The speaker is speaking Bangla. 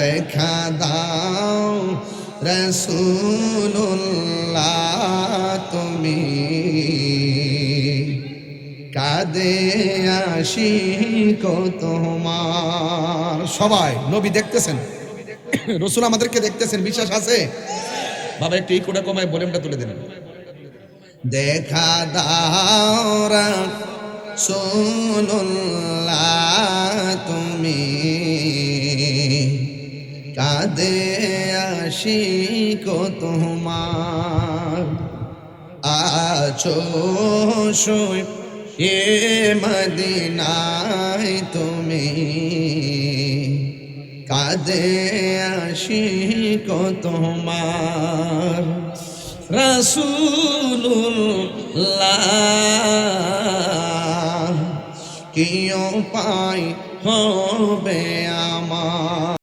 দেখা দাও রাসূলুল্লাহ তুমি কাঁদে আশিক তোমার। সবাই নবী দেখতেছেন, রাসূল আমাদেরকে দেখতেছেন, বিশ্বাস আছে? বাবা একটু এই কোটা কমায় ভলিউমটা তুলে দেন। দেখা দাও রাসূলুল্লাহ তুমি কাঁদে আশিক তোমার। আছো শুয়ে মদিনায় তুমি কাঁদে আশিক তোমার। রাসূলুল্লাহ কি উপায় হবে আমার।